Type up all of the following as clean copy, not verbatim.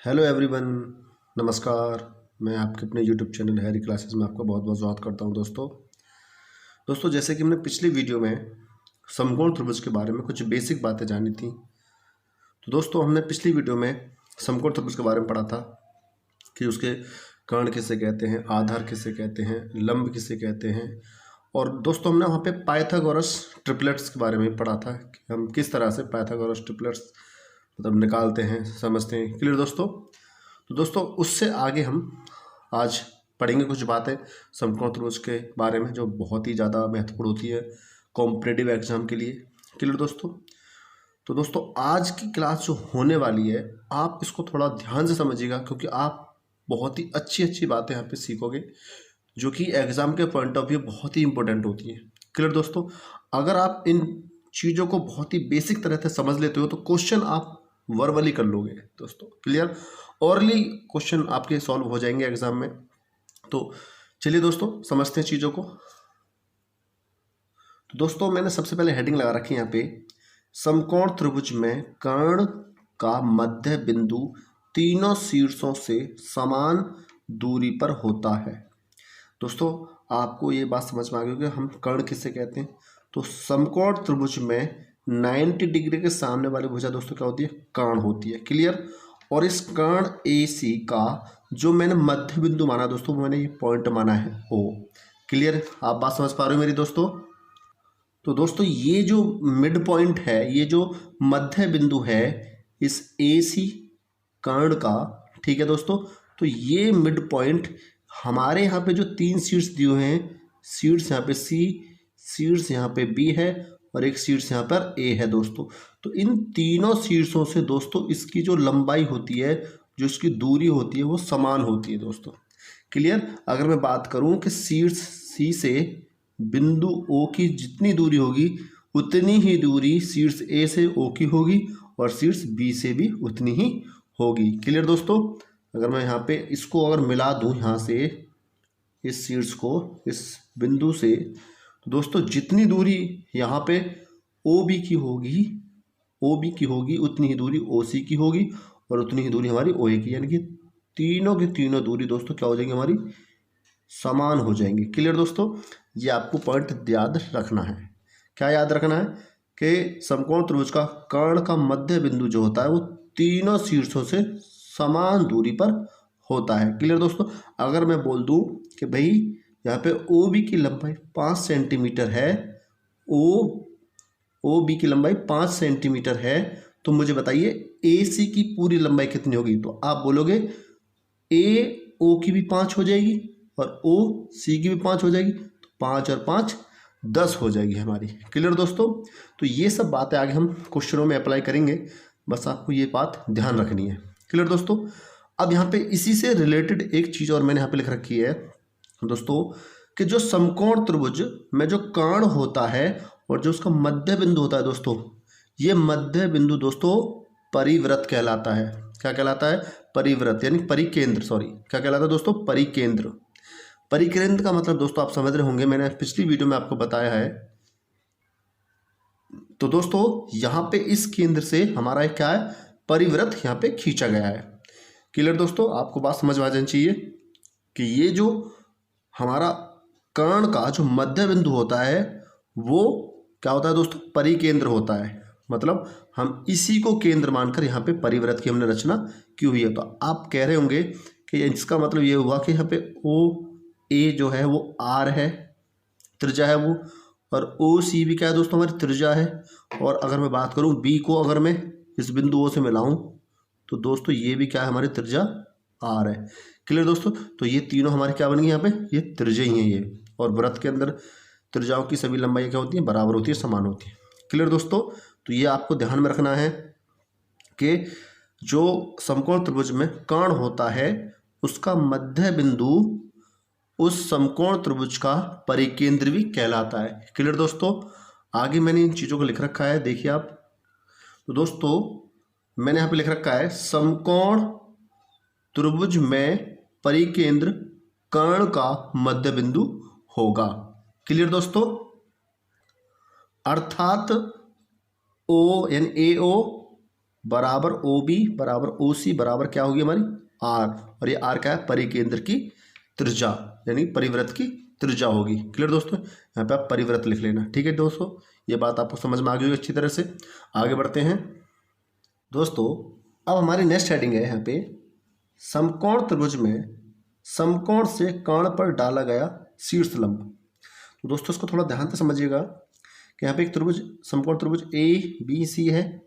Hello everyone, नमस्कार। मैं आपके अपने यूट्यूब चैनल हैरी क्लासेस में आपका बहुत बहुत स्वागत करता हूं। दोस्तों जैसे कि हमने पिछली वीडियो में समकोण त्रिभुज के बारे में कुछ बेसिक बातें जानी थी। तो दोस्तों हमने पिछली वीडियो में समकोण त्रिभुज के बारे में पढ़ा था कि उसके कर्ण किसे कहते हैं, आधार किसे कहते हैं, लंब किसे कहते हैं। और दोस्तों हमने वहाँ पे पाइथागोरस ट्रिपलेट्स के बारे में पढ़ा था कि हम किस तरह से पाइथागोरस ट्रिपलेट्स मतलब निकालते हैं, समझते हैं। क्लियर दोस्तों? तो दोस्तों उससे आगे हम आज पढ़ेंगे कुछ बातें समकोण त्रिभुज के बारे में जो बहुत ही ज़्यादा महत्वपूर्ण होती है कॉम्पिटिटिव एग्जाम के लिए। क्लियर दोस्तों? तो दोस्तों आज की क्लास जो होने वाली है आप इसको थोड़ा ध्यान से समझिएगा, क्योंकि आप बहुत ही अच्छी अच्छी बातें यहाँ पे सीखोगे जो कि एग्ज़ाम के पॉइंट ऑफ व्यू बहुत ही इंपॉर्टेंट होती हैं। क्लियर दोस्तों? अगर आप इन चीज़ों को बहुत ही बेसिक तरह से समझ लेते हो तो क्वेश्चन आप वर्बली कर लोगे दोस्तों। क्लियर? ऑरली क्वेश्चन आपके सॉल्व हो जाएंगे एग्जाम में। तो चलिए दोस्तों समझते हैं चीज़ों को। तो दोस्तों मैंने सबसे पहले हेडिंग लगा रखी है यहाँ पे, समकोण त्रिभुज में कर्ण का मध्य बिंदु तीनों शीर्षों से समान दूरी पर होता है। दोस्तों आपको ये बात समझ में आ गई कि हम कर्ण किससे कहते हैं। तो समकोण त्रिभुज में 90 डिग्री के सामने वाली भुजा दोस्तों क्या होती है? कर्ण होती है। क्लियर? और इस कर्ण AC का जो मैंने मध्य बिंदु माना दोस्तों, मैंने ये पॉइंट माना है O। क्लियर? आप बात समझ पा रहे हो मेरी दोस्तों? तो दोस्तों ये जो मिड पॉइंट है, ये जो मध्य बिंदु है इस AC कर्ण का, ठीक है दोस्तों, तो ये मिड पॉइंट हमारे यहाँ पे जो तीन शीर्ष दिए हुए हैं, शीर्ष यहाँ पे C, शीर्ष यहाँ पे B है और एक शीर्ष यहाँ पर A है दोस्तों। तो इन तीनों शीर्षों से दोस्तों इसकी जो लंबाई होती है, जो इसकी दूरी होती है, वो समान होती है दोस्तों। क्लियर? अगर मैं बात करूं कि शीर्ष C से बिंदु O की जितनी दूरी होगी उतनी ही दूरी शीर्ष A से O की होगी और शीर्ष B से भी उतनी ही होगी। क्लियर दोस्तों? अगर मैं यहाँ पे इसको अगर मिला दूं यहाँ से इस शीर्ष को इस बिंदु से, तो दोस्तों जितनी दूरी यहाँ पे OB की होगी उतनी ही दूरी OC की होगी और उतनी ही दूरी हमारी OA की, यानी कि तीनों की तीनों दूरी दोस्तों क्या हो जाएंगी? हमारी समान हो जाएंगी। क्लियर दोस्तों? ये आपको पॉइंट याद रखना है। क्या याद रखना है? कि समकोण त्रिभुज का कर्ण का मध्य बिंदु जो होता है वो तीनों शीर्षों से समान दूरी पर होता है। क्लियर दोस्तों? अगर मैं बोल दूं कि भाई यहाँ पे OB की लंबाई 5 सेंटीमीटर है, OB की लंबाई 5 सेंटीमीटर है, तो मुझे बताइए AC की पूरी लंबाई कितनी होगी? तो आप बोलोगे AO की भी 5 हो जाएगी और OC की भी 5 हो जाएगी, तो 5 और 5 10 हो जाएगी हमारी। क्लियर दोस्तों? तो ये सब बातें आगे हम क्वेश्चनों में अप्लाई करेंगे, बस आपको ये बात ध्यान रखनी है। क्लियर दोस्तों? अब यहाँ पे इसी से रिलेटेड एक चीज़ और मैंने यहाँ पे लिख रखी है दोस्तों, कि जो समकोण त्रिभुज में जो कर्ण होता है और जो उसका मध्य बिंदु होता है दोस्तों, ये मध्य बिंदु दोस्तों परिवृत्त कहलाता है। क्या कहलाता है? परिवृत्त, यानी परिकेंद्र। सॉरी, क्या कहलाता है दोस्तों? परिकेंद्र। परिकेंद्र का मतलब दोस्तों आप समझ रहे होंगे, मैंने पिछली वीडियो में आपको बताया है। तो दोस्तों यहाँ पे इस केंद्र से हमारा क्या है? परिवृत्त यहाँ पे खींचा गया है। क्लियर दोस्तों? आपको बात समझ में आ जानी चाहिए कि ये जो हमारा कर्ण का जो मध्य बिंदु होता है वो क्या होता है दोस्तों? परिकेंद्र होता है। मतलब हम इसी को केंद्र मानकर यहाँ पे परिवृत्त की हमने रचना की हुई है। तो आप कह रहे होंगे कि इसका मतलब ये हुआ कि यहाँ पे OA जो है वो R है, त्रिज्या है वो, और OC भी क्या है दोस्तों? हमारी त्रिज्या है। और अगर मैं बात करूँ B को अगर मैं इस बिंदु O से मिलाऊँ तो दोस्तों ये भी क्या है? हमारी त्रिज्या R है। क्लियर दोस्तों? तो ये तीनों हमारे क्या बन गए यहाँ पे? ये त्रिज्या ही हैं ये। और वृत्त के अंदर त्रिज्याओं की सभी लंबाई क्या होती है? बराबर होती है, समान होती है। क्लियर दोस्तों? तो ये आपको ध्यान में रखना है कि जो समकोण त्रिभुज में कर्ण होता है उसका मध्य बिंदु उस समकोण त्रिभुज का परिकेंद्र भी कहलाता है। क्लियर दोस्तों? आगे मैंने इन चीज़ों को लिख रखा है, देखिए आप। तो दोस्तों मैंने यहाँ पे लिख रखा है समकोण त्रिभुज में परिकेंद्र कर्ण का मध्य बिंदु होगा। क्लियर दोस्तों? अर्थात O यानी AO बराबर ओ बी बराबर ओ सी बराबर क्या होगी हमारी आर, और ये आर क्या है, परिकेंद्र की त्रिज्या यानी परिवृत्त की त्रिज्या होगी। क्लियर दोस्तों, यहाँ पे आप परिवृत्त लिख लेना। ठीक है दोस्तों, ये बात आपको समझ में आ गई होगी अच्छी तरह से। आगे बढ़ते हैं दोस्तों। अब हमारी नेक्स्ट हेडिंग है यहाँ पे, समकोण त्रिभुज में समकोण से कर्ण पर डाला गया शीर्ष लंब। तो दोस्तों इसको थोड़ा ध्यान से समझिएगा कि यहाँ पे एक त्रिभुज, समकोण त्रिभुज ए बी सी है,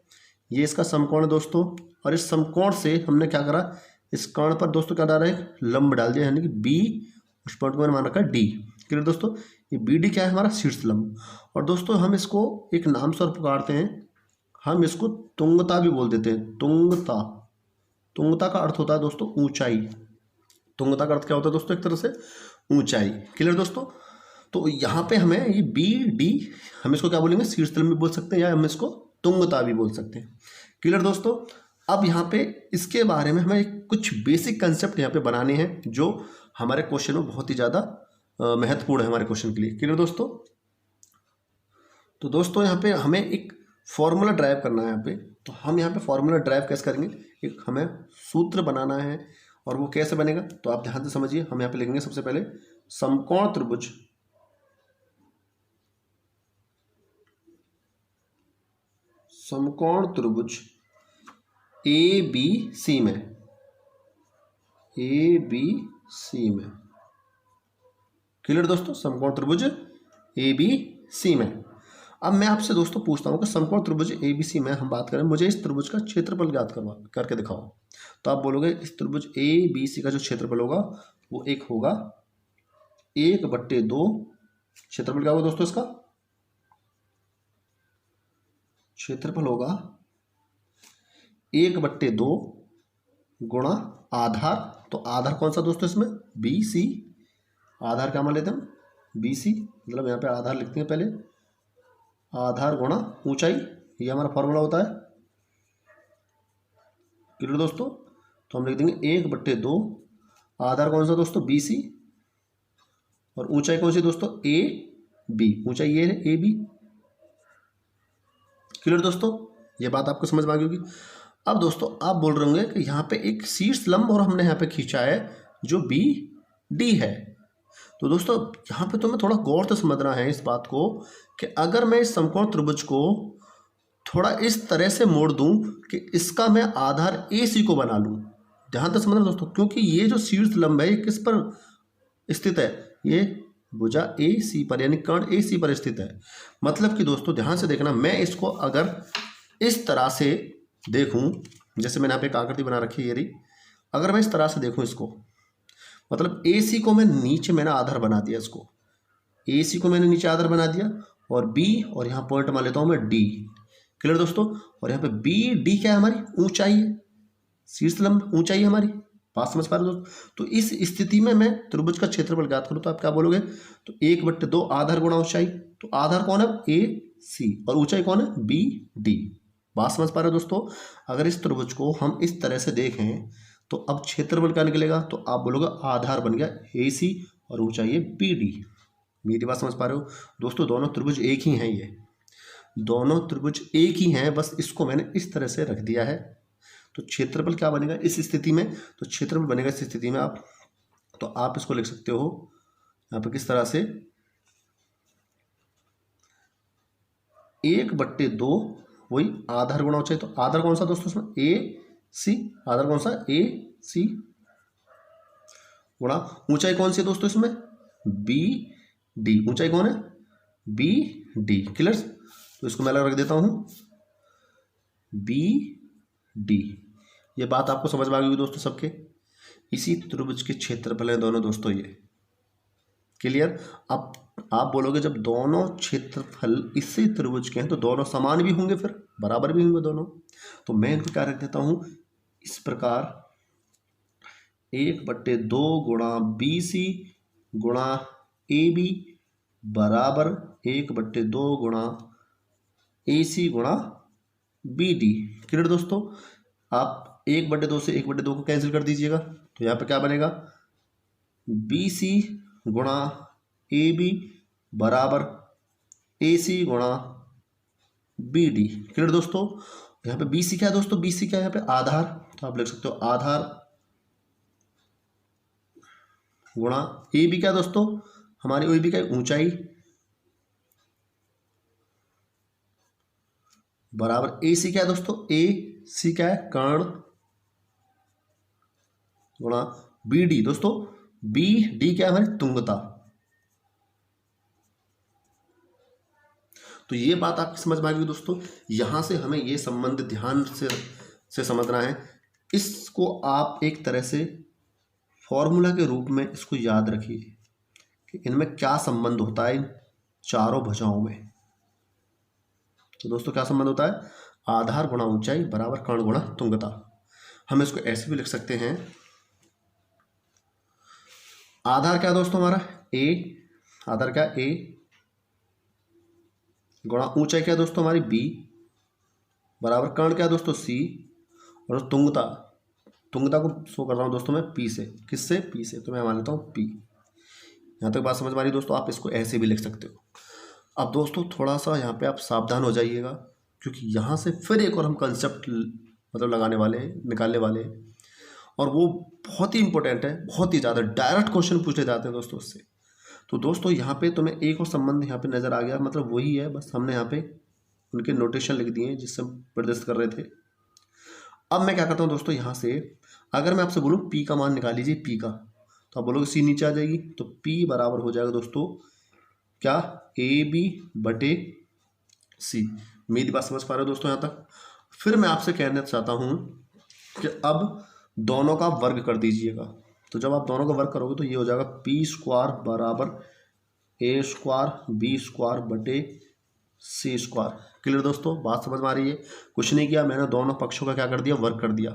ये इसका समकोण है दोस्तों, और इस समकोण से हमने क्या करा, इस कर्ण पर दोस्तों क्या डाला है, लंब डाल दिया, यानी कि बी, उस पॉइंट को मैंने मान रखा है डी। क्लियर दोस्तों, ये बी डी क्या है, हमारा शीर्ष लंब। और दोस्तों हम इसको एक नाम से और पुकारते हैं, हम इसको तुंगता भी बोल देते हैं। तुंगता, तुंगता का अर्थ होता है दोस्तों ऊंचाई। तुंगता का अर्थ क्या होता है दोस्तों, एक तरह से ऊंचाई। क्लियर दोस्तों, तो यहाँ पे हमें ये बी डी, हम इसको क्या बोलेंगे, शीर्ष तल भी बोल सकते हैं, या हम इसको तुंगता भी बोल सकते हैं। क्लियर दोस्तों, अब यहाँ पे इसके बारे में हमें कुछ बेसिक कंसेप्ट यहाँ पे बनाने हैं जो हमारे क्वेश्चन में बहुत ही ज़्यादा महत्वपूर्ण है हमारे क्वेश्चन के लिए। क्लियर दोस्तों, तो दोस्तों यहाँ पे हमें एक फॉर्मूला ड्राइव करना है यहाँ पे। तो हम यहाँ पे फॉर्मूला ड्राइव कैसे करेंगे, एक हमें सूत्र बनाना है, और वो कैसे बनेगा तो आप ध्यान से समझिए। हम यहाँ पे लिखेंगे सबसे पहले समकोण त्रिभुज ए बी सी में, ए बी सी में। क्लियर दोस्तों, समकोण त्रिभुज ए बी सी में। अब मैं आपसे दोस्तों पूछता हूँ कि समकोण त्रिभुज ए बी सी में हम बात करें, मुझे इस त्रिभुज का क्षेत्रफल ज्ञात करके दिखाओ। तो आप बोलोगे इस त्रिभुज ए बी सी का जो क्षेत्रफल होगा वो एक होगा 1/2। क्षेत्रफल क्या होगा दोस्तों, इसका क्षेत्रफल होगा 1/2 गुणा आधार। तो आधार कौन सा दोस्तों इसमें, बी सी। आधार क्या मान लेते हैं हम, बी सी, मतलब यहाँ पे आधार लिखते हैं पहले, आधार गुणा ऊंचाई, ये हमारा फॉर्मूला होता है। क्लियर दोस्तों, तो हम लिख देंगे 1/2, आधार कौन सा दोस्तों, बी सी, और ऊंचाई कौन सी दोस्तों, ए बी। ऊंचाई ये है ए बी। क्लियर दोस्तों, ये बात आपको समझ में आ गई होगी। अब दोस्तों आप बोल रहे होंगे कि यहाँ पे एक शीर्ष लंब और हमने यहाँ पे खींचा है जो बी डी है। तो दोस्तों यहाँ पे तो मैं थोड़ा गौर से समझना है इस बात को कि अगर मैं इस समकोण त्रिभुज को थोड़ा इस तरह से मोड़ दूं कि इसका मैं आधार ए सी को बना लूं। ध्यान से समझना दोस्तों, क्योंकि ये जो शीर्ष लंब है ये किस पर स्थित है, ये भुजा ए सी पर, यानी कर्ण ए सी पर स्थित है। मतलब कि दोस्तों ध्यान से देखना, मैं इसको अगर इस तरह से देखूं, जैसे मैंने यहाँ पे एक आकृति बना रखी है ये रही, अगर मैं इस तरह से देखूं इसको, मतलब ए सी को मैं नीचे मैंने आधार बना दिया, इसको ए सी को मैंने नीचे आधार बना दिया, और बी, और यहाँ पॉइंट मान लेता हूँ मैं डी। क्लियर दोस्तों, और यहाँ पे बी डी क्या है, हमारी ऊंचाई है, शीर्ष लंब ऊंचाई है हमारी। बात समझ पा रहे हो दोस्तों। तो इस स्थिति में मैं त्रिभुज का क्षेत्रफल ज्ञात करूँ तो आप क्या बोलोगे, तो 1/2 आधार गुणा ऊंचाई। तो आधार कौन है, ए सी, और ऊंचाई कौन है, बी डी। बात समझ पा रहे हो दोस्तों। अगर इस त्रिभुज को हम इस तरह से देखें तो अब क्षेत्रफल क्या निकलेगा, तो आप बोलोगे आधार बन गया ए सी और ऊंचाई है बी डी। मेरी बात समझ पा रहे हो दोस्तों, दोनों त्रिभुज एक ही हैं, ये दोनों त्रिभुज एक ही हैं, बस इसको मैंने इस तरह से रख दिया है। तो क्षेत्रफल क्या बनेगा इस स्थिति में, तो क्षेत्रफल बनेगा इस स्थिति में आप, तो आप इसको लिख सकते हो यहाँ पे किस तरह से, 1/2 वही आधार गुणा ऊंचाई। तो आधार कौन सा दोस्तों इसमें, ए सी, आधार कौन सा, ए सी, गुणा ऊंचाई कौन सी है दोस्तों इसमें, बी डी। ऊंचाई कौन है, बी डी। क्लियर, तो इसको मैं अलग रख देता हूं, बी डी। ये बात आपको समझ में आ गई दोस्तों सबके। इसी त्रिभुज के क्षेत्रफल है दोनों दोस्तों ये। क्लियर, अब आप बोलोगे जब दोनों क्षेत्रफल इसी त्रिभुज के हैं तो दोनों समान भी होंगे, फिर बराबर भी होंगे दोनों। तो मैं इनको क्या रख देता हूं इस प्रकार, 1/2 गुणा बी सी गुणा ए बी बराबर 1/2 गुणा ए सी गुणा बी डी। क्लियर दोस्तों, आप 1/2 से 1/2 को कैंसिल कर दीजिएगा, तो यहाँ पे क्या बनेगा, बी सी गुणा ए बी बराबर ए सी गुणा बी डी। क्लियर दोस्तों, यहाँ पे बी सी क्या है दोस्तों, बी सी क्या है यहाँ पे आधार, तो आप लिख सकते हो आधार गुणा ए बी क्या दोस्तों, हमारी ओ बी क्या है ऊंचाई, बराबर ए सी क्या है दोस्तों, ए सी क्या है कर्ण, गुणा बी डी दोस्तों, बी डी क्या है हमारी तुंगता। तो ये बात आपकी समझ में आ गई दोस्तों। यहां से हमें ये संबंध ध्यान से समझना है। इसको आप एक तरह से फॉर्मूला के रूप में इसको याद रखिए कि इनमें क्या संबंध होता है, इन चारों भुजाओं में। तो दोस्तों क्या संबंध होता है, आधार गुणा ऊंचाई बराबर कर्ण गुणा तुंगता। हम इसको ऐसे भी लिख सकते हैं, आधार क्या दोस्तों हमारा ए, आधार क्या ए, गुणा ऊंचाई क्या दोस्तों हमारी बी, बराबर कर्ण क्या दोस्तों सी, और तुंगता, तुंगता को शो कर रहा हूँ दोस्तों मैं पी से, किससे, पी से, तो मैं मान लेता हूँ पी। यहाँ तक बात समझ में आ रही दोस्तों, आप इसको ऐसे भी लिख सकते हो। अब दोस्तों थोड़ा सा यहाँ पे आप सावधान हो जाइएगा, क्योंकि यहाँ से फिर एक और हम कंसेप्ट मतलब लगाने वाले हैं, निकालने वाले हैं, और वो बहुत ही इंपॉर्टेंट है, बहुत ही ज़्यादा डायरेक्ट क्वेश्चन पूछे जाते हैं दोस्तों उससे। तो दोस्तों यहाँ पे तुम्हें एक और संबंध यहाँ पे नज़र आ गया, मतलब वही है, बस हमने यहाँ पे उनके नोटेशन लिख दिए हैं जिससे हम प्रदर्शित कर रहे थे। अब मैं क्या करता हूँ दोस्तों, यहाँ से अगर मैं आपसे बोलूँ पी का मान निकाल लीजिए, पी का, तो आप बोलोगे सी नीचे आ जाएगी, तो पी बराबर हो जाएगा दोस्तों क्या, ए बी बटे सी। मेरी बात समझ पा रहे हो दोस्तों यहाँ तक। फिर मैं आपसे कहना चाहता हूँ कि अब दोनों का वर्ग कर दीजिएगा। तो जब आप दोनों का वर्ग करोगे तो ये हो जाएगा पी स्क्वायर बराबर ए स्क्वायर बी स्क्वायर बटे सी स्क्वायर। क्लियर दोस्तों, बात समझ में आ रही है। कुछ नहीं किया मैंने, दोनों पक्षों का क्या कर दिया, वर्ग कर दिया।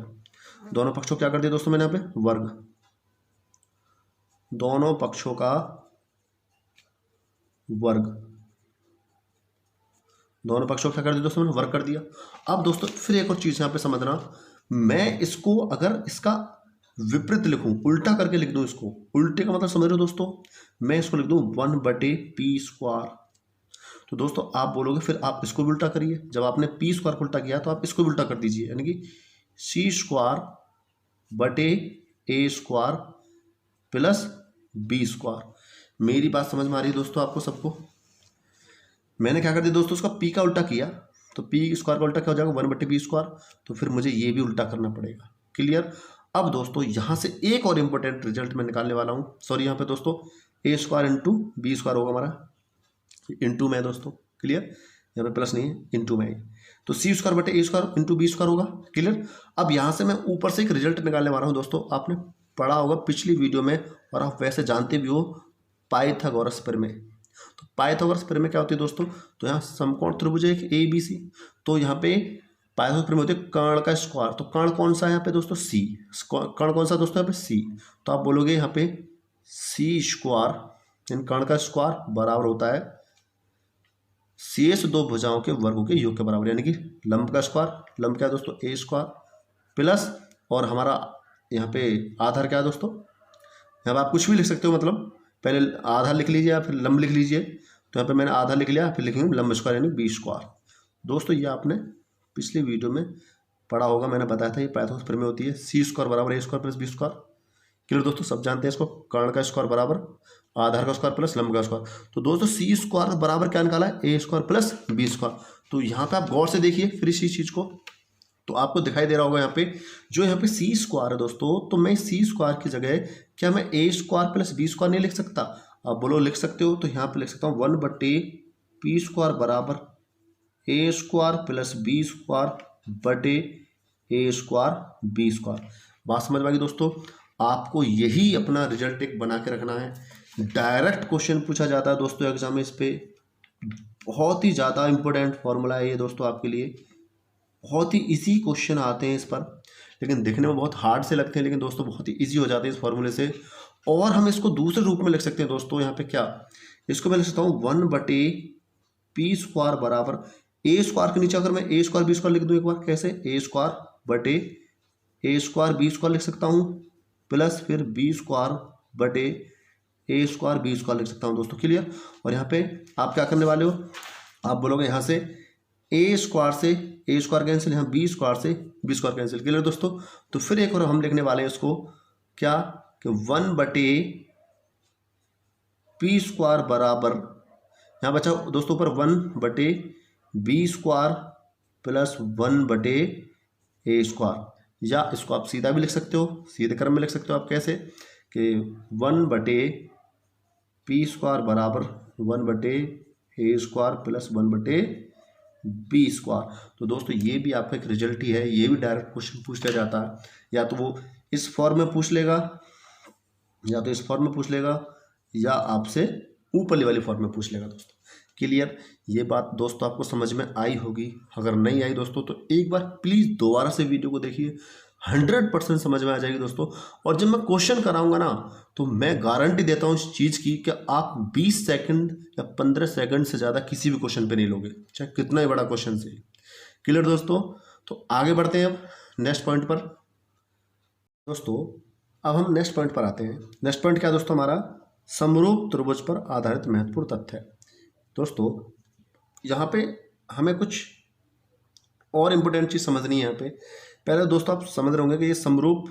दोनों पक्षों क्या कर दिया दोस्तों मैंने यहाँ पे वर्ग, दोनों पक्षों का वर्ग, दोनों पक्षों का क्या कर दिया दोस्तों मैंने वर्ग कर दिया। अब दोस्तों फिर एक और चीज यहाँ पे समझना, मैं इसको अगर इसका विपरीत लिखूं, उल्टा करके लिख दूं, इसको उल्टे का मतलब समझ रहे हो दोस्तों, मैं इसको लिख दूं 1/p स्क्वायर। तो दोस्तों आप बोलोगे फिर आप इसको भी उल्टा करिए। जब आपने पी स्क्वायर को उल्टा किया तो आप इसको भी उल्टा कर दीजिए, यानी कि सी स्क्वायर बटे ए स्क्वायर प्लस बी स्क्वायर। मेरी बात समझ में आ रही है दोस्तों आपको सबको। मैंने क्या कर दिया दोस्तों, उसका पी का उल्टा किया, तो पी स्क्वायर का उल्टा क्या हो जाएगा 1/p स्क्वायर, तो फिर मुझे ये भी उल्टा करना पड़ेगा। क्लियर। अब दोस्तों यहाँ से एक और इंपॉर्टेंट रिजल्ट मैं निकालने वाला हूँ। सॉरी, यहाँ पे दोस्तों ए स्क्वायर इंटू बी स्क्वायर होगा हमारा, इंटू में दोस्तों। क्लियर, यहाँ पे प्लस नहीं है, इंटू में है। तो सी स्क्वायर बटे ए स्क्वायर इंटू बी स्क्वायर होगा। क्लियर। अब यहाँ से मैं ऊपर से एक रिजल्ट निकालने वाला हूँ दोस्तों, आपने पढ़ा होगा पिछली वीडियो में, और आप वैसे जानते भी हो पाइथागोरस प्रमेय। तो पाइथागोरस प्रमेय क्या होती है दोस्तों, तो यहाँ समकोण त्रिभुज एक ए बी सी, तो यहाँ पे पाइथागोरस प्रमेय होती है कर्ण का स्क्वायर। तो कर्ण कौन सा है यहाँ पे दोस्तों, सी। कर्ण कौन सा दोस्तों यहाँ पे, सी। तो आप बोलोगे यहाँ पे सी स्क्वायर इन कर्ण का स्क्वायर बराबर होता है शेष दो भुजाओं के वर्गों के योग के बराबर, यानी कि लंब का स्क्वायर, लंब क्या है दोस्तों ए स्क्वायर प्लस, और हमारा यहाँ पे आधार क्या है दोस्तों, यहाँ पे आप कुछ भी लिख सकते हो, मतलब पहले आधार लिख लीजिए या फिर लंब लिख लीजिए। तो यहाँ पे मैंने आधार लिख लिया, फिर लिखेंगे लंब स्क्वायर यानी बी स्क्वायर। दोस्तों ये आपने पिछली वीडियो में पढ़ा होगा, मैंने बताया था ये पाइथागोरस प्रमेय होती है, सी स्क्वायर बराबर A square plus B square. Clear दोस्तों, सब जानते हैं इसको, कर्ण का स्क्वायर बराबर आधार का स्क्वायर प्लस लंब का स्क्वायर। तो दोस्तों सी स्क्वायर बराबर क्या निकाला है, ए स्क्वायर प्लस बी स्क्वायर। तो यहाँ पे आप गौर से देखिए फिर इसी चीज को, तो आपको दिखाई दे रहा होगा यहाँ पे जो यहाँ पे सी स्क्वायर है दोस्तों, तो मैं सी स्क्वायर की जगह क्या मैं ए स्क्वायर प्लस बी स्क्वायर नहीं लिख सकता? आप बोलो लिख सकते हो, तो यहाँ पे लिख सकता हूँ 1/p स्क्वायर बराबर A square plus B square बटे ए स्क्वायर बी स्क्वायर। बात समझ में आ गई दोस्तों। आपको यही अपना रिजल्ट एक बना के रखना है। डायरेक्ट क्वेश्चन पूछा जाता है दोस्तों एग्जाम में, इस पे बहुत ही ज़्यादा इंपॉर्टेंट फॉर्मूला है ये दोस्तों आपके लिए। बहुत ही इजी क्वेश्चन आते हैं इस पर, लेकिन दिखने में बहुत हार्ड से लगते हैं, लेकिन दोस्तों बहुत ही इजी हो जाते हैं इस फॉर्मूले से। और हम इसको दूसरे रूप में लिख सकते हैं दोस्तों, यहाँ पे क्या, इसको मैं लिख सकता हूँ 1/p स्क्वायर बराबर ए स्क्वायर के नीचे अगर मैं ए स्क्वायर बी स्क्वायर लिख दूँ एक बार, कैसे, ए स्क्वायर बटे ए स्क्वायर बी स्क्वायर लिख सकता हूँ, प्लस फिर बी स्क्वायर बटे ए स्क्वायर बी स्क्वायर लिख सकता हूँ दोस्तों। क्लियर। और यहाँ पे आप क्या करने वाले हो, आप बोलोगे यहाँ से ए स्क्वायर से ए स्क्वायर कैंसिल, यहाँ बी स्क्वायर से बी स्क्वायर कैंसिल। क्लियर दोस्तों। तो फिर एक और हम लिखने वाले हैं इसको क्या कि 1/पी स्क्वायर बराबर, यहाँ बचा दोस्तों ऊपर 1/बी स्क्वायर प्लस 1/ए स्क्वायर, या इसको आप सीधा भी लिख सकते हो, सीधे क्रम में लिख सकते हो आप। कैसे कि 1/पी स्क्वायर बराबर 1/ए स्क्वायर प्लस 1/बी स्क्वायर। तो दोस्तों ये भी आपका एक रिजल्ट ही है, ये भी डायरेक्ट क्वेश्चन पूछ लिया जाता है, या तो वो इस फॉर्म में पूछ लेगा, या तो इस फॉर्म में पूछ लेगा, या आपसे ऊपरली वाली फॉर्म में पूछ लेगा दोस्तों। क्लियर। ये बात दोस्तों आपको समझ में आई होगी। अगर नहीं आई दोस्तों तो एक बार प्लीज़ दोबारा से वीडियो को देखिए, 100% समझ में आ जाएगी दोस्तों। और जब मैं क्वेश्चन कराऊंगा ना तो मैं गारंटी देता हूँ इस चीज़ की कि आप 20 सेकंड या 15 सेकंड से ज़्यादा किसी भी क्वेश्चन पे नहीं लोगे, चाहे कितना ही बड़ा क्वेश्चन से। क्लियर दोस्तों। तो आगे बढ़ते हैं अब नेक्स्ट पॉइंट पर। दोस्तों अब हम नेक्स्ट पॉइंट पर आते हैं। नेक्स्ट पॉइंट क्या दोस्तों हमारा, समरूप त्रिभुज पर आधारित महत्वपूर्ण तथ्य है। दोस्तों यहाँ पे हमें कुछ और इम्पोर्टेंट चीज़ समझनी है। यहाँ पे पहले दोस्तों आप समझ रहे होंगे कि ये समरूप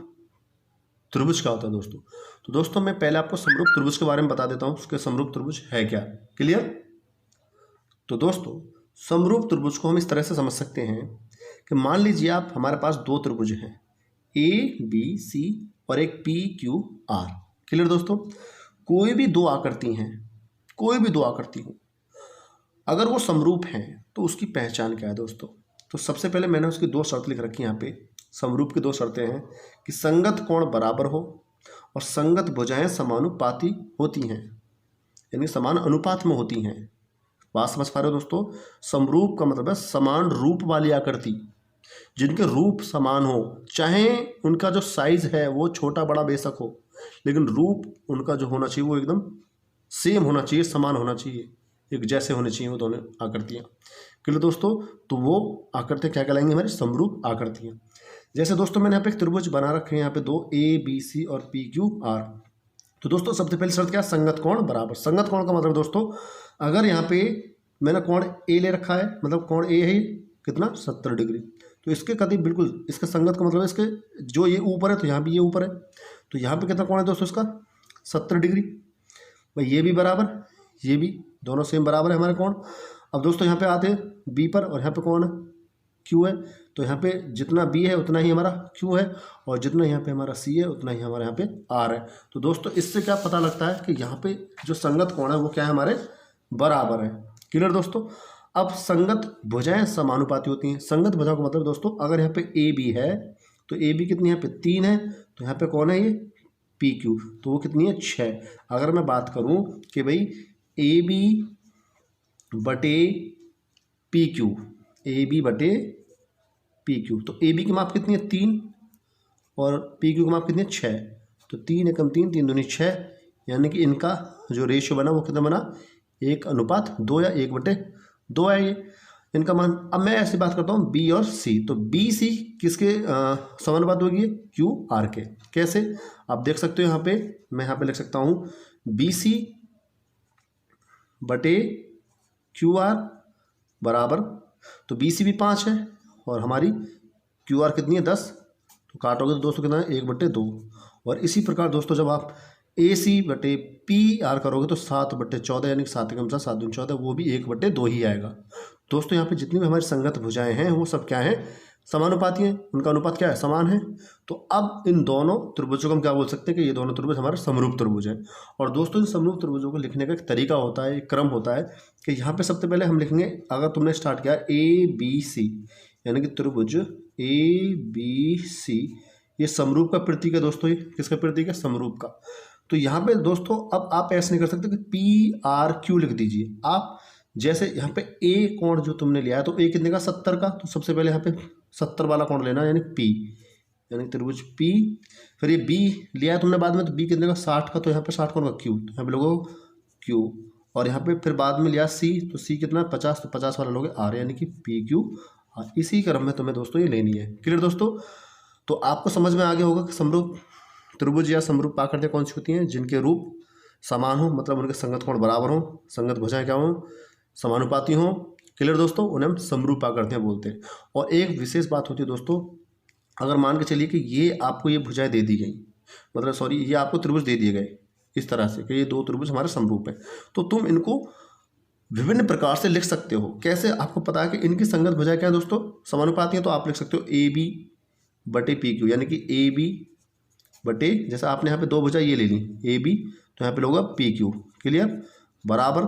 त्रिभुज क्या होता है दोस्तों। तो दोस्तों मैं पहले आपको समरूप त्रिभुज के बारे में बता देता हूँ, उसके समरूप त्रिभुज है क्या। क्लियर। तो दोस्तों समरूप त्रिभुज को हम इस तरह से समझ सकते हैं कि मान लीजिए आप, हमारे पास दो त्रिभुज हैं ABC और एक PQR। क्लियर दोस्तों। कोई भी दो आकृति हैं, कोई भी दो आकृति हो, अगर वो समरूप हैं तो उसकी पहचान क्या है दोस्तों। तो सबसे पहले मैंने उसकी दो शर्त लिख रखी है यहाँ पे। समरूप की दो शर्तें हैं कि संगत कोण बराबर हो और संगत भुजाएं समानुपाती होती हैं, यानी समान अनुपात में होती हैं। बात समझ पा रहे हो दोस्तों। समरूप का मतलब है समान रूप वाली आकृति, जिनके रूप समान हो, चाहे उनका जो साइज है वो छोटा बड़ा बेशक हो, लेकिन रूप उनका जो होना चाहिए वो एकदम सेम होना चाहिए, समान होना चाहिए, एक जैसे होने चाहिए वो दोनों आकृतियाँ। क्लियर दोस्तों। तो वो आकृतियाँ क्या कहलाएंगी, हमारी समरूप आकृतियाँ। जैसे दोस्तों मैंने यहाँ पे एक त्रिभुज बना रखे हैं, यहाँ पे दो ABC और PQR। तो दोस्तों सबसे पहली शर्त क्या, संगत कोण बराबर। संगत कोण का मतलब दोस्तों, अगर यहाँ पे मैंने कोण A ले रखा है, मतलब कोण A है कितना 70 डिग्री, तो इसके करीब बिल्कुल इसके संगत का मतलब इसके जो ये ऊपर है तो यहाँ भी ये ऊपर है, तो यहाँ पे कितना कोण है दोस्तों इसका 70 डिग्री। भाई ये भी बराबर, ये भी, दोनों सेम बराबर है हमारे कोण। अब दोस्तों यहाँ पे आते हैं B पर, और यहाँ पे कौन है Q है, तो यहाँ पे जितना B है उतना ही हमारा Q है, और जितना यहाँ पे हमारा C है उतना ही हमारा यहाँ पे R है। तो दोस्तों इससे क्या पता लगता है कि यहाँ पे जो संगत कोण है वो क्या है, हमारे बराबर है। क्लियर दोस्तों। अब संगत भुजाएं समानुपाती होती हैं। संगत भुजा का मतलब दोस्तों, अगर यहाँ पे AB है तो AB कितनी, यहाँ पे 3 है, तो यहाँ पे कौन है ये PQ, तो वो कितनी है 6। अगर मैं बात करूँ कि भाई AB बटे PQ, AB बटे PQ, तो AB की माप कितनी है 3 और PQ की माप कितनी है 6, तो 3 एकम 3, 3 दूनी 6, यानी कि इनका जो रेशियो बना वो कितना बना 1:2 या 1/2 है ये इनका मान। अब मैं ऐसी बात करता हूँ B और C, तो BC किसके समानुपात होगी, QR के। कैसे आप देख सकते हो, यहाँ पे मैं यहाँ पे लिख सकता हूँ BC बटे QR बराबर, तो BC भी 5 है और हमारी QR कितनी है 10, तो काटोगे तो दोस्तों कितना है 1/2। और इसी प्रकार दोस्तों जब आप AC बटे PR करोगे तो 7/14, यानी कि 7 एकम 7 दूनी 14, वो भी 1/2 ही आएगा। दोस्तों यहाँ पे जितनी भी हमारी संगत भुजाएं हैं वो सब क्या है, समानुपाती हैं, उनका अनुपात क्या है, समान है। तो अब इन दोनों त्रिभुजों को हम क्या बोल सकते हैं कि ये दोनों त्रिभुज हमारे समरूप त्रिभुज हैं। और दोस्तों इन समरूप त्रिभुजों को लिखने का एक तरीका होता है, एक क्रम होता है कि यहाँ पे सबसे पहले हम लिखेंगे, अगर तुमने स्टार्ट किया ABC, यानी कि त्रिभुज ABC, ये समरूप का प्रतीक है दोस्तों। ये किसका प्रतीक है, समरूप का। तो यहाँ पे दोस्तों अब आप ऐसे नहीं कर सकते कि PRQ लिख दीजिए आप। जैसे यहाँ पे A कोण जो तुमने लिया है, तो A कितने का 70 का, तो सबसे पहले यहाँ पे 70 वाला कोण लेना, यानी P, यानी त्रिभुज P। फिर ये B लिया है तुमने बाद में, तो B कितने का 60 का, तो यहाँ पे 60 कोण का Q, तो यहाँ पे लोगों Q। और यहाँ पे फिर बाद में लिया C, तो C कितना 50, तो 50 वाला लोगे R, यानी कि PQ। इसी क्रम में तुम्हें दोस्तों ये लेनी है। क्लियर दोस्तों। तो आपको समझ में आ गया होगा कि समरूप त्रिभुज या समरूप आकृतियाँ कौन सी होती हैं, जिनके रूप समान हो, मतलब उनके संगत कोण बराबर हो, संगत भुजाएं क्या हो, समानुपाती हो, क्लियर दोस्तों, उन्हें हम समरूपाकृतियाँ बोलते हैं। और एक विशेष बात होती है दोस्तों, अगर मान के चलिए कि ये आपको ये भुजाएं दे दी गई, मतलब सॉरी ये आपको त्रिभुज दे दिए गए इस तरह से कि ये दो त्रिभुज हमारे समरूप हैं, तो तुम इनको विभिन्न प्रकार से लिख सकते हो। कैसे, आपको पता है कि इनकी संगत भुजाएं क्या है दोस्तों, समानुपाती हैं, तो आप लिख सकते हो ए बी बटे पी क्यू, यानी कि ए बी बटे, जैसे आपने यहाँ पे दो भुजा ये ले ली ए बी, तो यहाँ पे होगा पी क्यू। क्लियर, बराबर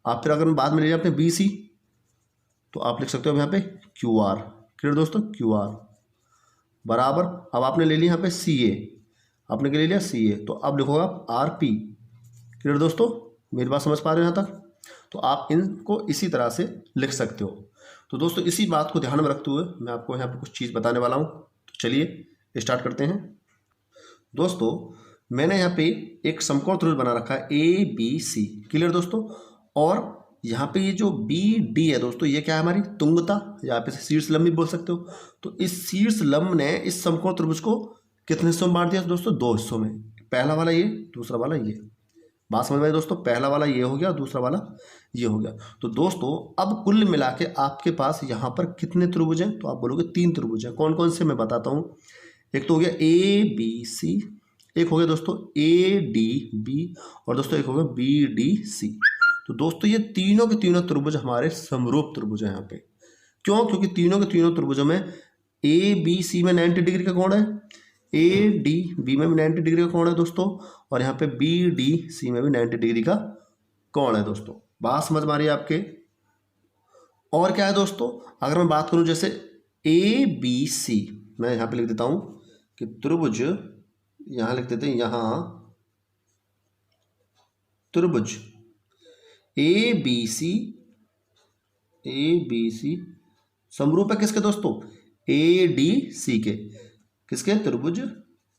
आप फिर अगर बाद में ले लिया आपने बी सी, तो आप लिख सकते हो यहाँ पे क्यू आर। क्लियर दोस्तों, क्यू आर बराबर, अब आपने ले लिया यहाँ पे सी ए, आपने क्या ले लिया सी ए, तो अब लिखोगे आप आर पी। क्लियर दोस्तों, मेरी बात समझ पा रहे हो यहाँ तक? तो आप इनको इसी तरह से लिख सकते हो। तो दोस्तों इसी बात को ध्यान में रखते हुए मैं आपको यहाँ पे कुछ चीज़ बताने वाला हूँ। तो चलिए स्टार्ट करते हैं। दोस्तों मैंने यहाँ पे एक समकोण त्रिभुज बना रखा है ए बी सी। क्लियर दोस्तों, और यहाँ पे ये जो बी डी है दोस्तों, ये क्या है हमारी तुंगता, या आप इसे शीर्ष लंब भी बोल सकते हो। तो इस शीर्ष लंब ने इस समकोण त्रिभुज को कितने हिस्सों में बांट दिया दोस्तों, दो हिस्सों में। पहला वाला ये, दूसरा वाला ये। बात समझ में आई दोस्तों, पहला वाला ये हो गया, दूसरा वाला ये हो गया। तो दोस्तों अब कुल मिला के आपके पास यहाँ पर कितने त्रिभुज हैं, तो आप बोलोगे तीन त्रिभुज हैं। कौन कौन से मैं बताता हूँ। एक तो हो गया ए बी सी, एक हो गया दोस्तों ए डी बी, और दोस्तों एक हो गया बी डी सी। तो दोस्तों ये तीनों के तीनों त्रिभुज हमारे समरूप त्रिभुज हैं यहाँ पे। क्यों, क्योंकि तीनों के तीनों त्रिभुजों में ए बी सी में 90 डिग्री का कोण है, ए डी बी में भी 90 डिग्री का कोण है दोस्तों, और यहाँ पे बी डी सी में भी 90 डिग्री का कोण है दोस्तों। बात समझ में आ रही है आपके? और क्या है दोस्तों, अगर मैं बात करूं जैसे ए बी सी, मैं यहाँ पे लिख देता हूं कि त्रिभुज, यहाँ लिख देते हैं यहाँ त्रिभुज ए बी सी समरूप है किसके दोस्तों, ए डी सी के। किसके, त्रिभुज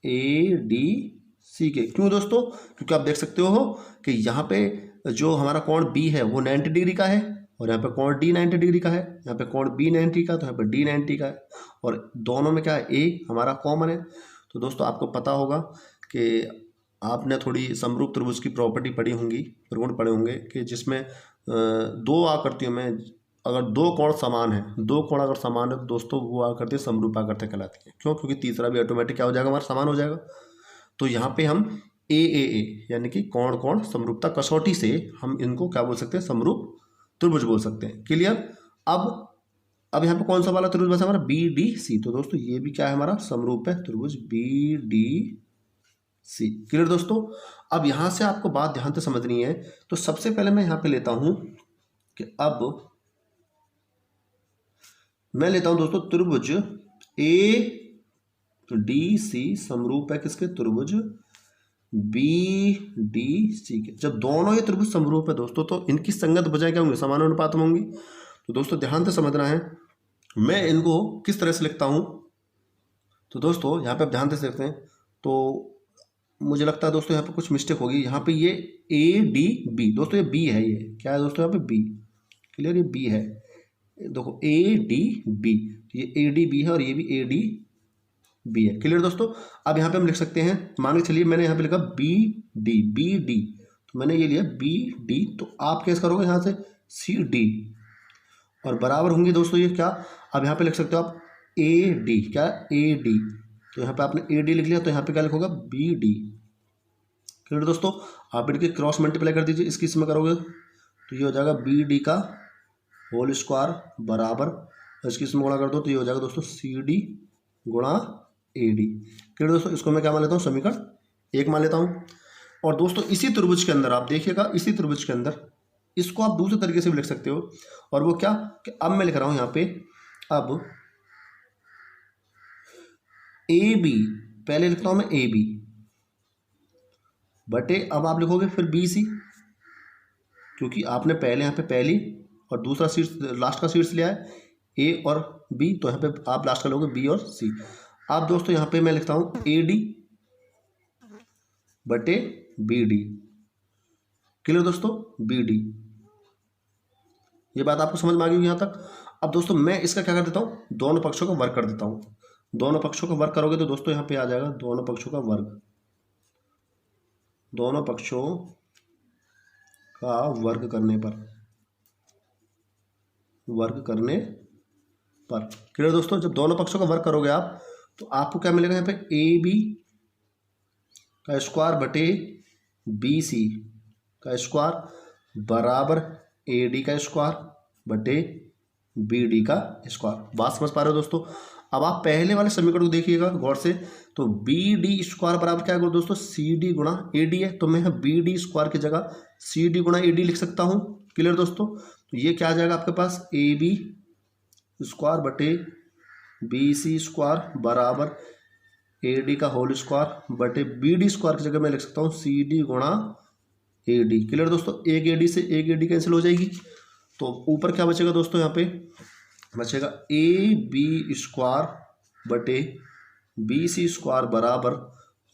ए डी सी के। क्यों दोस्तों, क्योंकि आप देख सकते हो कि यहाँ पे जो हमारा कोण बी है वो 90 डिग्री का है, और यहाँ पे कोण डी 90 डिग्री का है, यहाँ पे कोण बी 90 का, तो यहाँ पे डी 90 का है, और दोनों में क्या है, ए हमारा कॉमन है। तो दोस्तों आपको पता होगा कि आपने थोड़ी समरूप त्रिभुज की प्रॉपर्टी पढ़ी होंगी, प्रगुण पढ़े होंगे, कि जिसमें दो आकृतियों में अगर दो कोण समान है, दो कोण अगर समान है तो दोस्तों वो आकृति समरूप आकृति कहलाती है। क्यों, क्योंकि तीसरा भी ऑटोमेटिक क्या हो जाएगा, हमारा समान हो जाएगा। तो यहाँ पे हम ए यानी कि कोण कोण समरूपता कसौटी से हम इनको क्या बोल सकते हैं, समरूप त्रिभुज बोल सकते हैं। क्लियर, अब यहाँ पे कौन सा वाला त्रिभुज बचा हमारा, बी डी सी। तो दोस्तों ये भी क्या है, हमारा समरूप है त्रिभुज बी डी सी। क्लियर दोस्तों, अब यहाँ से आपको बात ध्यान से समझनी है। तो सबसे पहले मैं यहाँ पे लेता हूं कि अब मैं लेता हूं दोस्तों त्रिभुज ए डी सी समरूप है किसके, त्रिभुज बी डी सी के। जब दोनों ये त्रिभुज समरूप है दोस्तों, तो इनकी संगत भुजाएं क्या होंगी, समानुपात में होंगी। तो दोस्तों ध्यान से समझना है, मैं इनको किस तरह से लिखता हूं। तो दोस्तों यहाँ पे आप ध्यान से देखते हैं, तो मुझे लगता है दोस्तों यहाँ पे कुछ मिस्टेक होगी। यहाँ पे ये ए डी बी, दोस्तों ये बी है, ये क्या है दोस्तों, यहाँ पे बी। क्लियर, ये बी है, देखो ए डी बी, ये ए डी बी है और ये भी ए डी बी है। क्लियर दोस्तों, अब यहाँ पे हम लिख सकते हैं, मान के चलिए मैंने यहाँ पे लिखा बी डी, तो मैंने ये लिया बी डी, तो आप कैसे करोगे यहाँ से सी डी, और बराबर होंगे दोस्तों ये क्या, अब यहाँ पे लिख सकते हो आप ए डी, क्या ए डी, तो यहाँ पे आपने ए डी लिख लिया, तो यहाँ पे क्या लिखोगे बी डी। क्लियर दोस्तों, आप इनके क्रॉस मल्टीप्लाई कर दीजिए, इसकी इसमें करोगे तो ये हो जाएगा बी डी का होल स्क्वायर बराबर, इसकी इसमें गुणा कर दो तो ये हो जाएगा दोस्तों सी डी गुणा ए डी। क्लियर दोस्तों, इसको मैं क्या मान लेता हूँ, समीकरण 1 मान लेता हूँ। और दोस्तों इसी त्रिभुज के अंदर आप देखिएगा, इसी त्रिभुज के अंदर इसको आप दूसरे तरीके से भी लिख सकते हो, और वो क्या कि अब मैं लिख रहा हूँ यहाँ पे, अब ए बी, पहले लिखता हूँ मैं ए बी बटे, अब आप लिखोगे फिर बी सी, क्योंकि आपने पहले यहाँ पे पहली और दूसरा शीर्ष, लास्ट का शीर्ष लिया है ए और बी, तो यहाँ पे आप लास्ट का लोगे बी और सी। अब दोस्तों यहाँ पे मैं लिखता हूँ ए डी बटे बी डी। क्लियर दोस्तों, बी डी, ये बात आपको समझ में आ गई यहाँ तक। अब दोस्तों मैं इसका क्या कर देता हूँ, दोनों पक्षों का वर्ग कर देता हूँ। दोनों पक्षों का वर्ग करोगे तो दोस्तों यहाँ पे आ जाएगा दोनों पक्षों का वर्ग, दोनों पक्षों का वर्ग करने पर वर्ग करने पर। क्लियर दोस्तों, जब दोनों पक्षों का वर्ग करोगे आप तो आपको क्या मिलेगा, यहाँ पे ए बी का स्क्वायर बटे बी सी का स्क्वायर बराबर ए डी का स्क्वायर बटे बी डी का स्क्वायर। बात समझ पा रहे हो दोस्तों। अब आप पहले वाले समीकरण को देखिएगा गौर से, तो बी डी स्क्वायर बराबर क्या है दोस्तों, सी डी गुणा ए डी है, तो मैं बी डी स्क्वायर की जगह सी डी गुणा ए डी लिख सकता हूँ। क्लियर दोस्तों, तो ये क्या आ जाएगा आपके पास, ए बी स्क्वायर बटे बी सी स्क्वायर बराबर ए डी का होल स्क्वायर बटे बी डी स्क्वायर की जगह मैं लिख सकता हूँ सी डी गुणा ए डी। क्लियर दोस्तों, एक ए डी से एक ए डी कैंसिल हो जाएगी, तो ऊपर क्या बचेगा दोस्तों, यहाँ पे बचेगा ए बी स्क्वायर बटे बी सी स्क्वायर बराबर,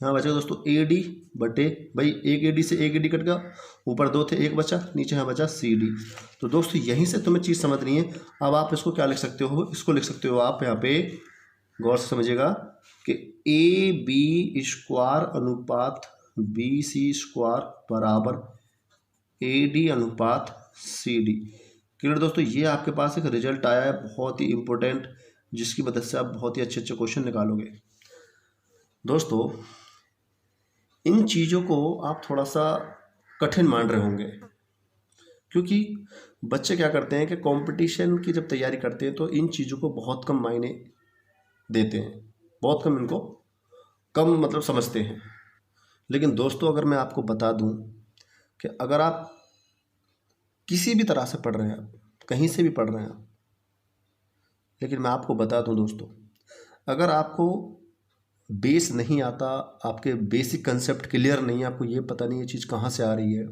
यहाँ बचेगा दोस्तों ए डी बटे, भाई एक ए डी से एक ए डी कट गया, ऊपर दो थे एक बचा, नीचे यहाँ बचा सी डी। तो दोस्तों यहीं से तुम्हें चीज़ समझनी है। अब आप इसको क्या लिख सकते हो, इसको लिख सकते हो आप यहाँ पे गौर से समझिएगा कि ए बी स्क्वायर अनुपात बी सी स्क्वायर बराबर ए डी अनुपात सी डी। क्लियर दोस्तों, ये आपके पास एक रिजल्ट आया है बहुत ही इंपॉर्टेंट, जिसकी मदद से आप बहुत ही अच्छे अच्छे क्वेश्चन निकालोगे। दोस्तों इन चीज़ों को आप थोड़ा सा कठिन मान रहे होंगे, क्योंकि बच्चे क्या करते हैं कि कंपटीशन की जब तैयारी करते हैं तो इन चीज़ों को बहुत कम मायने देते हैं, बहुत कम इनको मतलब समझते हैं। लेकिन दोस्तों अगर मैं आपको बता दूं कि अगर आप किसी भी तरह से पढ़ रहे हैं, आप कहीं से भी पढ़ रहे हैं आप, लेकिन मैं आपको बता दूं दोस्तों, अगर आपको बेस नहीं आता, आपके बेसिक कंसेप्ट क्लियर नहीं है, आपको ये पता नहीं ये चीज़ कहाँ से आ रही है,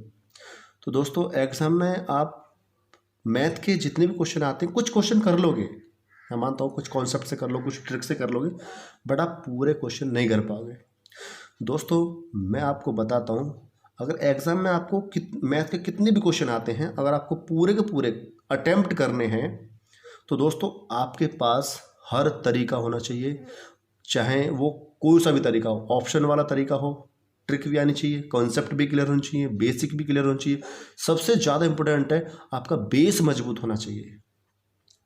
तो दोस्तों एग्ज़ाम में आप मैथ के जितने भी क्वेश्चन आते हैं, कुछ क्वेश्चन कर लोगे, मैं मानता हूँ कुछ कॉन्सेप्ट से कर लो, कुछ ट्रिक से कर लोगे, बट आप पूरे क्वेश्चन नहीं कर पाओगे। दोस्तों मैं आपको बताता हूँ, अगर एग्ज़ाम में आपको मैथ के कितने भी क्वेश्चन आते हैं, अगर आपको पूरे के पूरे अटेम्प्ट करने हैं तो दोस्तों आपके पास हर तरीका होना चाहिए, चाहे वो कोई सा भी तरीका हो, ऑप्शन वाला तरीका हो, ट्रिक भी आनी चाहिए, कॉन्सेप्ट भी क्लियर होनी चाहिए, बेसिक भी क्लियर होनी चाहिए, सबसे ज़्यादा इंपॉर्टेंट है आपका बेस मजबूत होना चाहिए।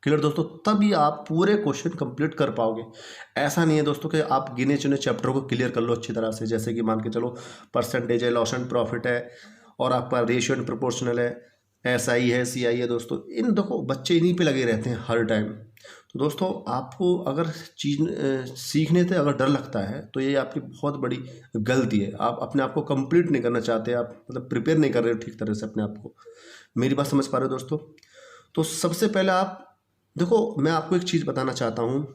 क्लियर दोस्तों, तभी आप पूरे क्वेश्चन कंप्लीट कर पाओगे। ऐसा नहीं है दोस्तों कि आप गिने चुने चैप्टर को क्लियर कर लो अच्छी तरह से, जैसे कि मान के चलो परसेंटेज है, लॉस एंड प्रॉफिट है, और आपका रेशियो एंड प्रोपोर्शनल है, SI है, CI है। दोस्तों इन देखो बच्चे इन्हीं पे लगे रहते हैं हर टाइम। तो दोस्तों आपको अगर चीज़ सीखने से अगर डर लगता है तो ये आपकी बहुत बड़ी गलती है। आप अपने आप को कंप्लीट नहीं करना चाहते, आप मतलब प्रिपेयर नहीं कर रहे हो ठीक तरह से अपने आप को। मेरी बात समझ पा रहे हो दोस्तों? तो सबसे पहले आप देखो, मैं आपको एक चीज़ बताना चाहता हूँ।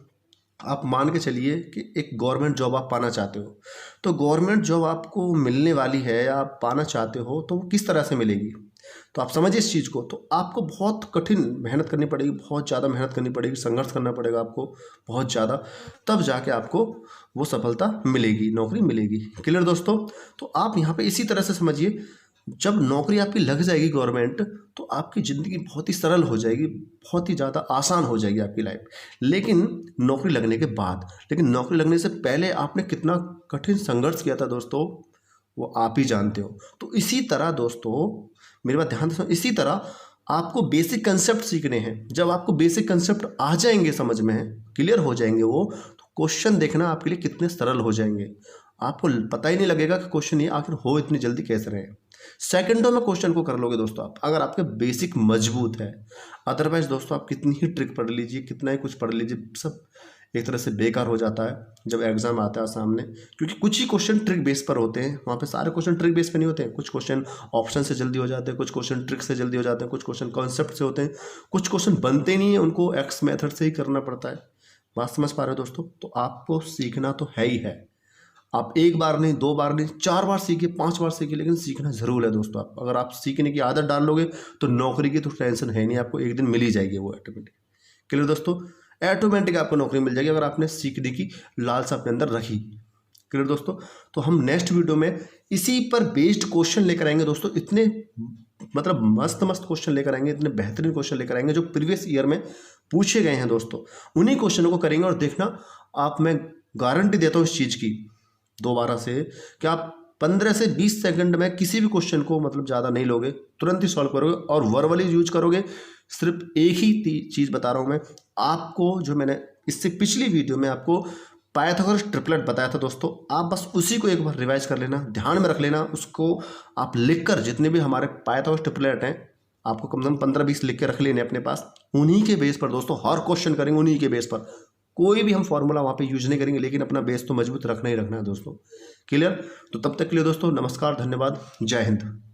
आप मान के चलिए कि एक गवर्नमेंट जॉब आप पाना चाहते हो, तो गवर्नमेंट जॉब आपको मिलने वाली है या आप पाना चाहते हो, तो वो किस तरह से मिलेगी, तो आप समझिए इस चीज़ को। तो आपको बहुत कठिन मेहनत करनी पड़ेगी, बहुत ज़्यादा मेहनत करनी पड़ेगी, संघर्ष करना पड़ेगा आपको बहुत ज़्यादा, तब जाके आपको वो सफलता मिलेगी, नौकरी मिलेगी। क्लियर दोस्तों? तो आप यहाँ पे इसी तरह से समझिए, जब नौकरी आपकी लग जाएगी गवर्नमेंट, तो आपकी ज़िंदगी बहुत ही सरल हो जाएगी, बहुत ही ज़्यादा आसान हो जाएगी आपकी लाइफ। लेकिन नौकरी लगने के बाद, लेकिन नौकरी लगने से पहले आपने कितना कठिन संघर्ष किया था दोस्तों, वो आप ही जानते हो। तो इसी तरह दोस्तों मेरी बात ध्यान से, इसी तरह आपको बेसिक कंसेप्ट सीखने हैं। जब आपको बेसिक कंसेप्ट आ जाएंगे, समझ में क्लियर हो जाएंगे वो, तो क्वेश्चन देखना आपके लिए कितने सरल हो जाएंगे, आपको पता ही नहीं लगेगा कि क्वेश्चन ये आखिर हो इतनी जल्दी कैसे रहे। सेकंडों में क्वेश्चन को कर लोगे दोस्तों आप, अगर आपके बेसिक मजबूत है। अदरवाइज दोस्तों आप कितनी ही ट्रिक पढ़ लीजिए, कितना ही कुछ पढ़ लीजिए, सब एक तरह से बेकार हो जाता है जब एग्जाम आता है सामने। क्योंकि कुछ ही क्वेश्चन ट्रिक बेस पर होते हैं, वहाँ पे सारे क्वेश्चन ट्रिक बेस पर नहीं होते हैं। कुछ क्वेश्चन ऑप्शन से जल्दी हो जाते हैं, कुछ क्वेश्चन ट्रिक से जल्दी हो जाते हैं, कुछ क्वेश्चन कॉन्सेप्ट से होते हैं, कुछ क्वेश्चन बनते नहीं है, उनको एक्स मेथड से ही करना पड़ता है। बात समझ पा रहे हो दोस्तों? तो आपको सीखना तो है ही है। आप एक बार नहीं, दो बार नहीं, 4 बार सीखिए, 5 बार सीखिए, लेकिन सीखना जरूर है दोस्तों। आप अगर आप सीखने की आदत डाल लोगे तो नौकरी की तो टेंशन है नहीं, आपको एक दिन मिल ही जाएगी वो ऑटोमेटिक। क्लियर दोस्तों? ऑटोमेटिक आपको नौकरी मिल जाएगी अगर आपने सीखने की लालसा अपने अंदर रखी। क्लियर दोस्तों? तो हम नेक्स्ट वीडियो में इसी पर बेस्ड क्वेश्चन लेकर आएंगे दोस्तों। इतने मतलब मस्त क्वेश्चन लेकर आएंगे, इतने बेहतरीन क्वेश्चन लेकर आएंगे जो प्रीवियस ईयर में पूछे गए हैं दोस्तों। उन्हीं क्वेश्चनों को करेंगे और देखना, आप मैं गारंटी देता हूँ इस चीज़ की दोबारा से कि आप 15 से 20 सेकंड में किसी भी क्वेश्चन को मतलब ज़्यादा नहीं लोगे, तुरंत ही सॉल्व करोगे और वर्बली यूज करोगे। सिर्फ एक ही चीज़ बता रहा हूँ मैं आपको, जो मैंने इससे पिछली वीडियो में आपको पाइथागोरस ट्रिपलेट बताया था दोस्तों, आप बस उसी को एक बार रिवाइज कर लेना, ध्यान में रख लेना। उसको आप लिखकर, जितने भी हमारे पाइथागोरस ट्रिपलेट हैं आपको कम से कम 15-20 लिख के रख लेने अपने पास। उन्हीं के बेस पर दोस्तों हर क्वेश्चन करेंगे, उन्हीं के बेस पर। कोई भी हम फॉर्मूला वहाँ पे यूज नहीं करेंगे, लेकिन अपना बेस तो मजबूत रखना ही रखना है दोस्तों। क्लियर? तो तब तक के लिए दोस्तों नमस्कार, धन्यवाद, जय हिंद।